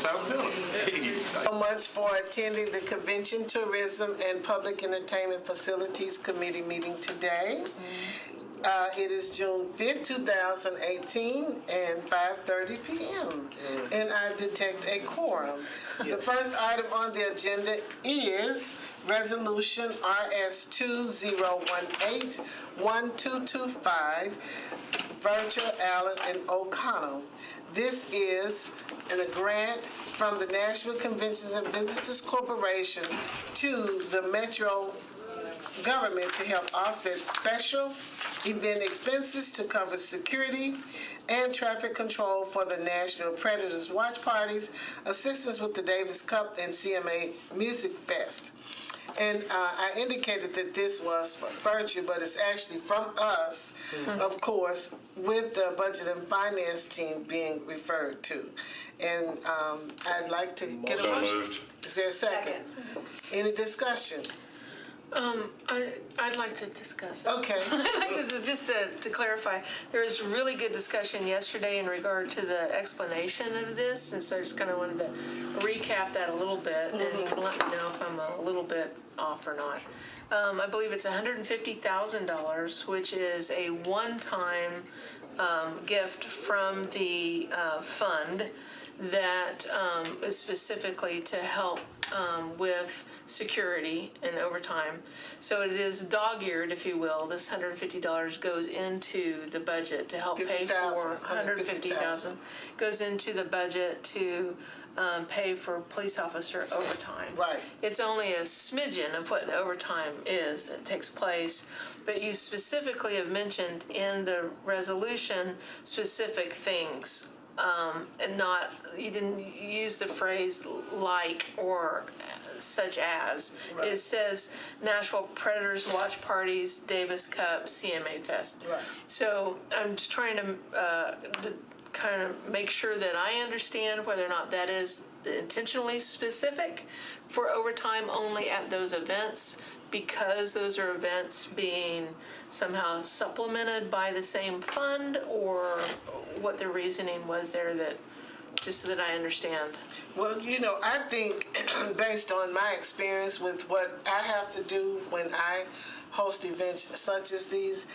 That's how we're doing it. So much for attending the Convention, Tourism, and Public Entertainment Facilities Committee meeting today. It is June 5th, 2018, and 5:30 p.m., and I detect a quorum. The first item on the agenda is Resolution RS 2018-1225, Virgil, Allen, and O'Connell. This is a grant from the Nashville Conventions and Visitors Corporation to the Metro government to help offset special event expenses to cover security and traffic control for the Nashville Predators watch parties, assistance with the Davis Cup and CMA Music Fest. And I indicated that this was for Virtue, but it's actually from us, of course, with the Budget and Finance team being referred to. And I'd like to get a motion. Moved. Is there a second? Any discussion? I'd like to discuss it. Okay. I'd like to, just to clarify, there was really good discussion yesterday in regard to the explanation of this, and so I just kind of wanted to recap that a little bit, and you can let me know if I'm a little bit off or not. I believe it's $150,000, which is a one-time gift from the fund that is specifically to help with security and overtime. So it is dog-eared, if you will. This $150 goes into the budget to help pay for $150,000 goes into the budget to pay for police officer overtime. Right. It's only a smidgen of what the overtime is that takes place, but you specifically have mentioned in the resolution specific things. And not, you didn't use the phrase like or such as. Right. It says Nashville Predators watch parties, Davis Cup, CMA Fest. Right. So I'm just trying to kind of make sure that I understand whether or not that is intentionally specific for overtime only at those events, because those are events being somehow supplemented by the same fund, or what the reasoning was there, that just so that I understand. Well, you know, I think based on my experience with what I have to do when I host events such as these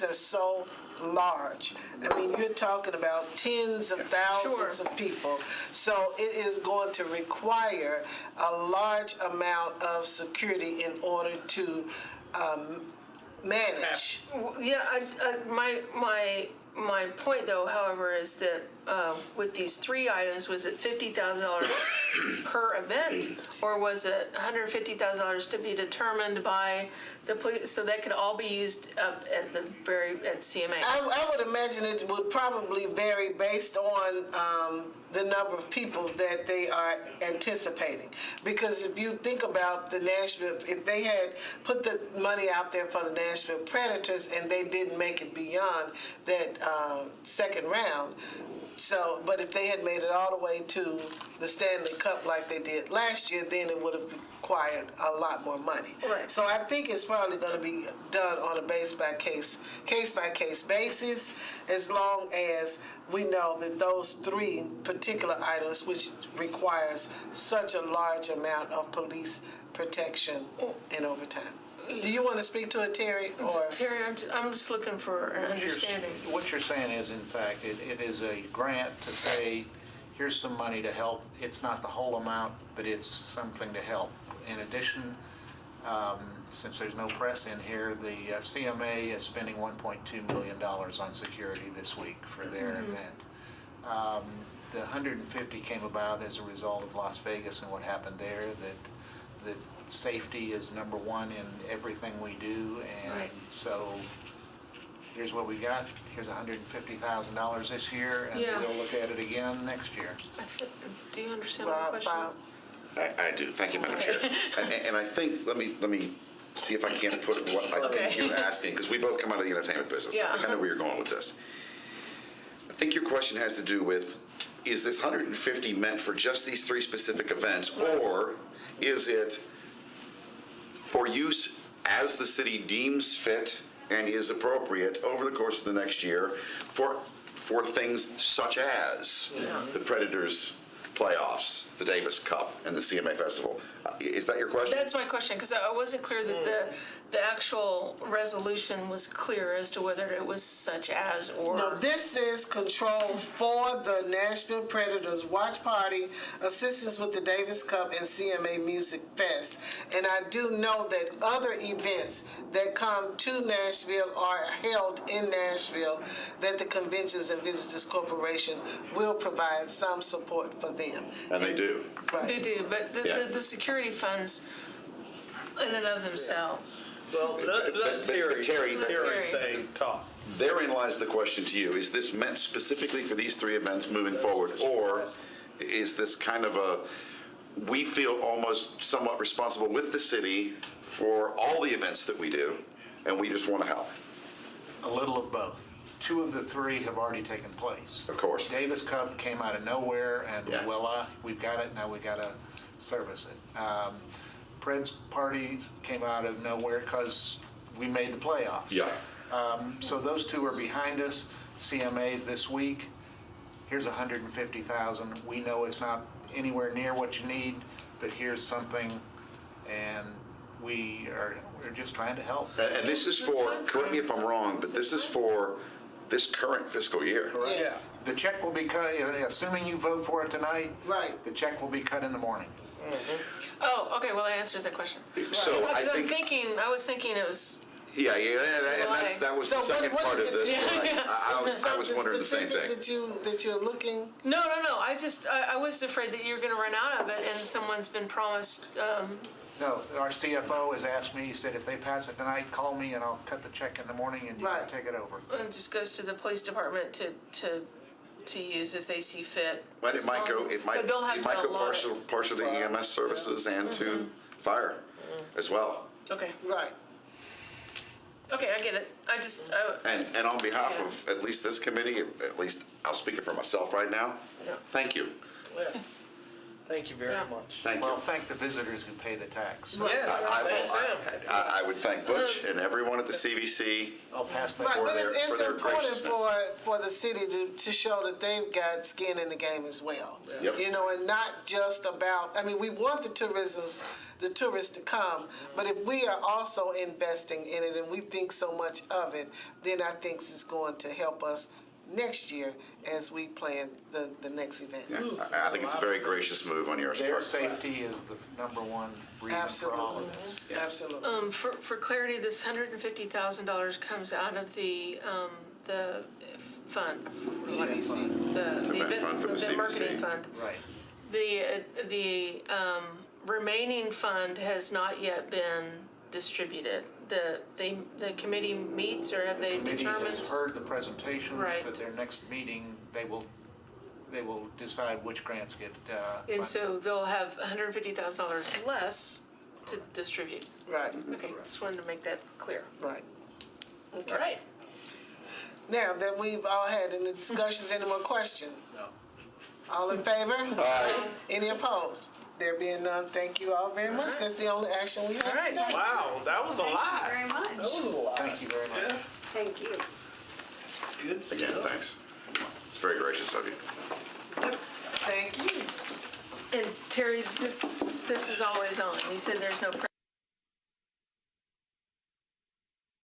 are so large. I mean, you're talking about tens of thousands of people. So it is going to require a large amount of security in order to manage. Yeah, my point, though, however, is that with these three items, was it $50,000 per event, or was it $150,000 to be determined by the police, so that could all be used up at CMA? I would imagine it would probably vary based on the number of people that they are anticipating. Because if you think about the Nashville, if they had put the money out there for the Nashville Predators and they didn't make it beyond that second round, but if they had made it all the way to the Stanley Cup like they did last year, then it would have required a lot more money. Right. So I think it's probably going to be done on a case-by-case basis, as long as we know that those three particular items, which requires such a large amount of police protection and overtime. Do you want to speak to it, Terry? Or Terry, I'm just looking for an understanding. What you're saying is, in fact, it is a grant to say, here's some money to help. It's not the whole amount, but it's something to help. In addition, since there's no press in here, the CMA is spending $1.2 million on security this week for their event. The 150 came about as a result of Las Vegas and what happened there, that safety is number one in everything we do, and so here's what we got. Here's $150,000 this year, and we'll look at it again next year. Do you understand my question? I do. Thank you, Madam Chair. And I think, let me see if I can't put what I think you're asking, because we both come out of the entertainment business. Yeah. I think I know where you're going with this. I think your question has to do with, is this 150 meant for just these three specific events, or is it for use as the city deems fit and is appropriate over the course of the next year for things such as the Predators playoffs, the Davis Cup and the CMA Festival. Is that your question? That's my question, because I wasn't clear that the actual resolution was clear as to whether it was such as or. No, this is control for the Nashville Predators Watch Party, assistance with the Davis Cup and CMA Music Fest. And I do know that other events that come to Nashville are held in Nashville, that the Conventions and Visitors Corporation will provide some support for them. And they do. Right. They do, but Yeah. the security funds in and of themselves. Well, let Terry Terry, say talk. therein lies the question to you. Is this meant specifically for these three events moving forward? Or is this kind of we feel almost somewhat responsible with the city for all the events that we do, and we just want to help? A little of both. 2 of the 3 have already taken place. Of course. Davis Cup came out of nowhere, and Yeah. voila, we've got it, now we got to service it. Pred's party came out of nowhere because we made the playoffs. Yeah. So those 2 are behind us. CMA's this week. Here's $150,000. We know it's not anywhere near what you need, but here's something, and we're just trying to help. And this is for, correct me if I'm wrong, but this is for this current fiscal year. Yes, The check will be cut, assuming you vote for it tonight. right. The check will be cut in the morning. Oh, okay, well, that answers that question. So I Because think, I was thinking it was, yeah, and that was the So second what part is of it? this. Yeah. Right. I Is it was something wondering the same specific thing. that you're looking? no, I was afraid that you're gonna run out of it and someone's been promised, No, our CFO has asked me, he said, if they pass it tonight, call me and I'll cut the check in the morning and you can Right. take it over. it just goes to the police department to use as they see fit. But it might go, But they'll have to allot partial it. to EMS services and to fire as well. Okay, Right. okay, I get it. And on behalf of at least this committee, at least I'll speak it for myself right now, Yeah. thank you. Yeah. Thank you very Yeah. much. Thank Well, you. thank the visitors who pay the tax. Yes, that's him. I would thank Butch and everyone at the CVC. I'll pass that Right, For but their- it's for their important graciousness. for the city to show that they've got skin in the game as well. Yep. You know, and not just about, I mean, we want the tourists to come, but if we are also investing in it and we think so much of it, then I think it's going to help us next year as we plan the next event. Yeah, I think it's a very gracious move on your Their part. safety is the number one reason for all of this. Absolutely. for clarity, this $150,000 comes out of the fund. CBC. The event fund for the CBC. marketing fund. Right. The remaining fund has not yet been distributed. The committee meets, or have they The committee determined? has heard the presentations. Right. At their next meeting, they will decide which grants get funded. And so they'll have $150,000 less to distribute. Right, Okay, just wanted to make that clear. right. Okay. All right. Now that we've all had in the discussions, any more questions? No. All in favor? Aye. Any opposed? There being none, thank you all very much. That's the only action we have All right. today. Wow, that was a lot. Very much. That was a lot. Thank you very much. Yeah, Thank you. good Again, stuff. thanks. It's very gracious of you. Thank you. And Terry, this is always on. You said there's no print